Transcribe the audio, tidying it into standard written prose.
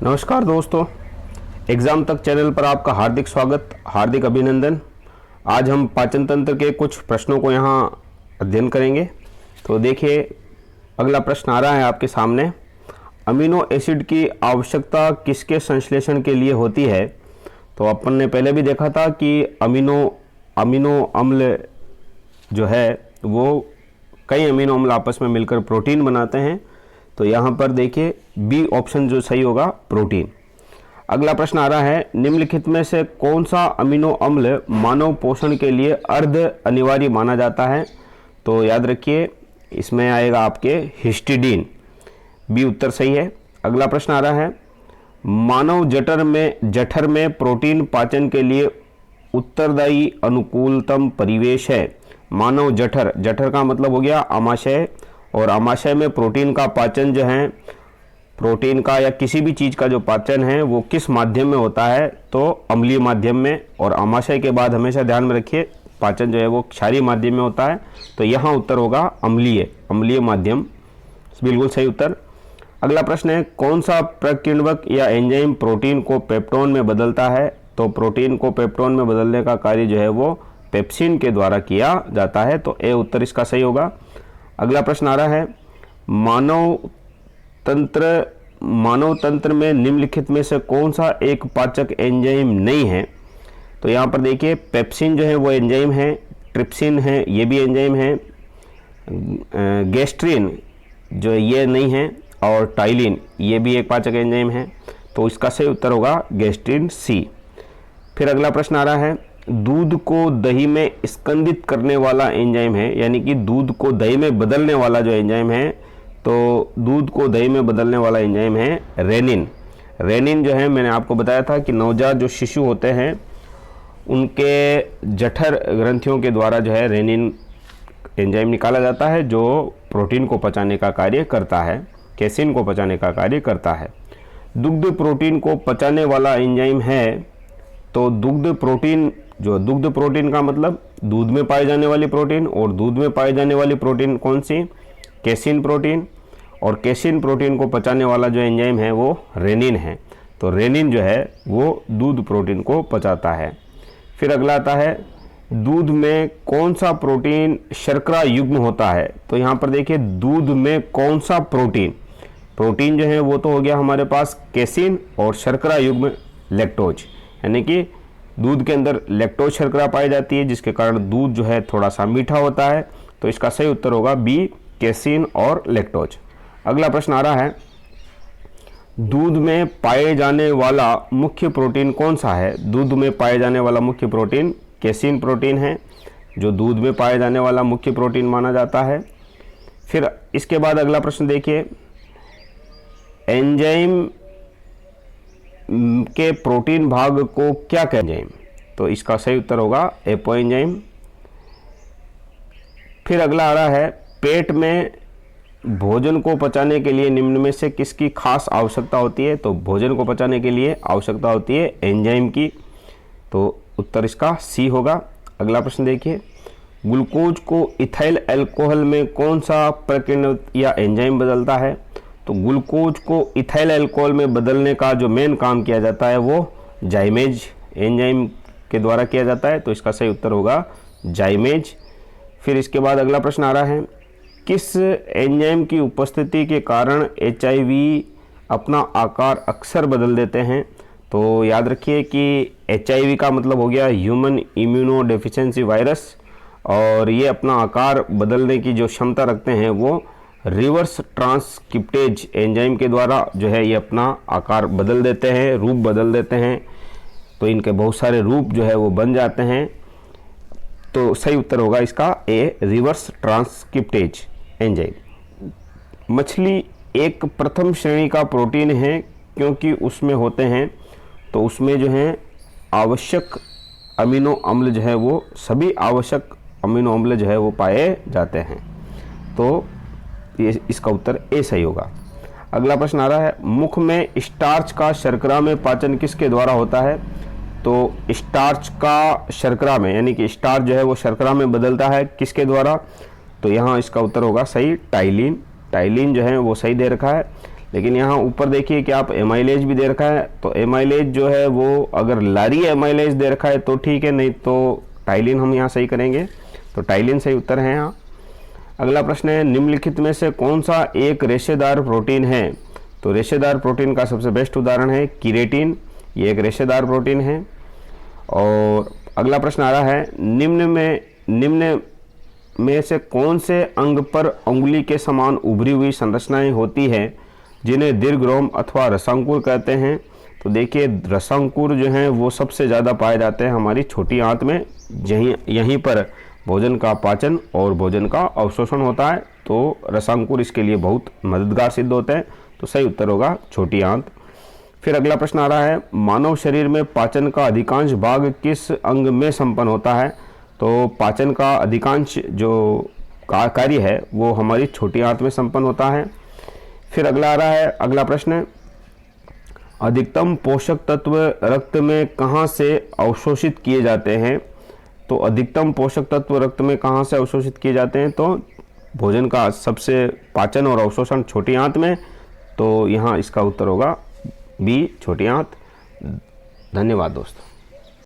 नमस्कार दोस्तों, एग्ज़ाम तक चैनल पर आपका हार्दिक स्वागत, हार्दिक अभिनंदन। आज हम पाचन तंत्र के कुछ प्रश्नों को यहाँ अध्ययन करेंगे। तो देखिए, अगला प्रश्न आ रहा है आपके सामने। अमीनो एसिड की आवश्यकता किसके संश्लेषण के लिए होती है? तो अपन ने पहले भी देखा था कि अमीनो अम्ल जो है वो कई अमीनो अम्ल आपस में मिलकर प्रोटीन बनाते हैं। तो यहाँ पर देखिए बी ऑप्शन जो सही होगा, प्रोटीन। अगला प्रश्न आ रहा है, निम्नलिखित में से कौन सा अमीनो अम्ल मानव पोषण के लिए अर्ध अनिवार्य माना जाता है? तो याद रखिए इसमें आएगा आपके हिस्टिडीन, बी उत्तर सही है। अगला प्रश्न आ रहा है, मानव जठर में प्रोटीन पाचन के लिए उत्तरदायी अनुकूलतम परिवेश है। मानव जठर का मतलब हो गया आमाशय, और आमाशय में प्रोटीन का पाचन जो है, प्रोटीन का या किसी भी चीज़ का जो पाचन है वो किस माध्यम में होता है? तो अम्लीय माध्यम में। और आमाशय के बाद हमेशा ध्यान में रखिए पाचन जो है वो क्षारीय माध्यम में होता है। तो यहाँ उत्तर होगा अम्लीय माध्यम, बिल्कुल सही उत्तर। अगला प्रश्न है, कौन सा प्रकीर्णक या एंजाइम प्रोटीन को पेप्टोन में बदलता है? तो प्रोटीन को पेप्टोन में बदलने का कार्य जो है वो पेप्सिन के द्वारा किया जाता है। तो ए उत्तर इसका सही होगा। अगला प्रश्न आ रहा है, मानव तंत्र में निम्नलिखित में से कौन सा एक पाचक एंजाइम नहीं है? तो यहाँ पर देखिए पेप्सिन जो है वो एंजाइम है, ट्रिप्सिन है ये भी एंजाइम है, गैस्ट्रिन जो ये नहीं है, और टाइलिन ये भी एक पाचक एंजाइम है। तो इसका सही उत्तर होगा गैस्ट्रिन, सी। फिर अगला प्रश्न आ रहा है, दूध को दही में स्कंदित करने वाला एंजाइम है, यानी कि दूध को दही में बदलने वाला जो एंजाइम है, तो दूध को दही में बदलने वाला एंजाइम है रेनिन। रेनिन जो है मैंने आपको बताया था कि नवजात जो शिशु होते हैं उनके जठर ग्रंथियों के द्वारा जो है रेनिन एंजाइम निकाला जाता है, जो प्रोटीन को पचाने का कार्य करता है, कैसिन को पचाने का कार्य करता है। दुग्ध प्रोटीन को पचाने वाला एंजाइम है, तो दुग्ध प्रोटीन का मतलब दूध में पाए जाने वाली प्रोटीन, और दूध में पाए जाने वाली प्रोटीन कौन सी? Casein protein. और कैसिन प्रोटीन को पचाने वाला जो एंजाइम है वो रेनिन है। तो रेनिन जो है वो दूध प्रोटीन को पचाता है। फिर अगला आता है, दूध में कौन सा प्रोटीन शर्करा युग्म होता है? तो यहाँ पर देखिए दूध में कौन सा प्रोटीन जो है वो तो हो गया हमारे पास कैसिन, और शर्करा युग्म लैक्टोज, यानी कि दूध के अंदर लैक्टोज शर्करा पाई जाती है, जिसके कारण दूध जो है थोड़ा सा मीठा होता है। तो इसका सही उत्तर होगा बी, कैसिन और लैक्टोज। अगला प्रश्न आ रहा है, दूध में पाए जाने वाला मुख्य प्रोटीन कौन सा है? दूध में पाए जाने वाला मुख्य प्रोटीन कैसिन प्रोटीन है, जो दूध में पाए जाने वाला मुख्य प्रोटीन माना जाता है। फिर इसके बाद अगला प्रश्न देखिए, एंजाइम के प्रोटीन भाग को क्या कहते हैं? तो इसका सही उत्तर होगा एपो एंजाइम। फिर अगला आ रहा है, पेट में भोजन को पचाने के लिए निम्न में से किसकी खास आवश्यकता होती है? तो भोजन को पचाने के लिए आवश्यकता होती है एंजाइम की। तो उत्तर इसका सी होगा। अगला प्रश्न देखिए, ग्लूकोज को इथाइल अल्कोहल में कौन सा प्रकीर्णक या एंजाइम बदलता है? तो ग्लूकोज को इथाइल अल्कोहल में बदलने का जो मेन काम किया जाता है वो जाइमेज एंजाइम के द्वारा किया जाता है। तो इसका सही उत्तर होगा जाइमेज। फिर इसके बाद अगला प्रश्न आ रहा है, किस एंजाइम की उपस्थिति के कारण HIV अपना आकार अक्सर बदल देते हैं? तो याद रखिए कि HIV का मतलब हो गया ह्यूमन इम्यूनो डेफिशिएंसी वायरस, और ये अपना आकार बदलने की जो क्षमता रखते हैं वो रिवर्स ट्रांसक्रिप्टेज एंजाइम के द्वारा जो है ये अपना आकार बदल देते हैं, रूप बदल देते हैं। तो इनके बहुत सारे रूप जो है वो बन जाते हैं। तो सही उत्तर होगा इसका ए, रिवर्स ट्रांसक्रिप्टेज एंजाइम। मछली एक प्रथम श्रेणी का प्रोटीन है क्योंकि उसमें होते हैं, तो उसमें जो है आवश्यक अमीनो अम्ल जो है वो सभी आवश्यक अमीनो अम्ल जो है वो पाए जाते हैं। तो ये इसका उत्तर ए सही होगा। अगला प्रश्न आ रहा है, मुख में स्टार्च का शर्करा में पाचन किसके द्वारा होता है? तो स्टार्च का शर्करा में, यानी कि स्टार्च जो है वो शर्करा में बदलता है किसके द्वारा? तो यहाँ इसका उत्तर होगा सही टाइलिन। टाइलिन जो है वो सही दे रखा है। लेकिन यहाँ ऊपर देखिए कि आप एमाइलेज भी दे रखा है, तो एमाइलेज जो है वो अगर लारी एमाइलेज दे रखा है तो ठीक है, नहीं तो टाइलिन हम यहाँ सही करेंगे, तो टाइलिन सही उत्तर है यहाँ। अगला प्रश्न है, निम्नलिखित में से कौन सा एक रेशेदार प्रोटीन है? तो रेशेदार प्रोटीन का सबसे बेस्ट उदाहरण है कीरेटिन, ये एक रेशेदार प्रोटीन है। और अगला प्रश्न आ रहा है, निम्न में से कौन से अंग पर अंगुली के समान उभरी हुई संरचनाएं होती हैं जिन्हें दीर्घरोम अथवा रसांकुर कहते हैं? तो देखिए रसांकुर जो हैं वो सबसे ज़्यादा पाए जाते हैं हमारी छोटी आंत में, यहीं पर भोजन का पाचन और भोजन का अवशोषण होता है, तो रसांकुर इसके लिए बहुत मददगार सिद्ध होते हैं, तो सही उत्तर होगा छोटी आंत। फिर अगला प्रश्न आ रहा है, मानव शरीर में पाचन का अधिकांश भाग किस अंग में संपन्न होता है? तो पाचन का अधिकांश जो कार्य है वो हमारी छोटी आंत में संपन्न होता है। फिर अगला आ रहा है, अगला प्रश्न, अधिकतम पोषक तत्व रक्त में कहाँ से अवशोषित किए जाते हैं? तो अधिकतम पोषक तत्व रक्त में कहाँ से अवशोषित किए जाते हैं? तो भोजन का सबसे पाचन और अवशोषण छोटी आंत में, तो यहाँ इसका उत्तर होगा बी, छोटी आंत। धन्यवाद दोस्तों।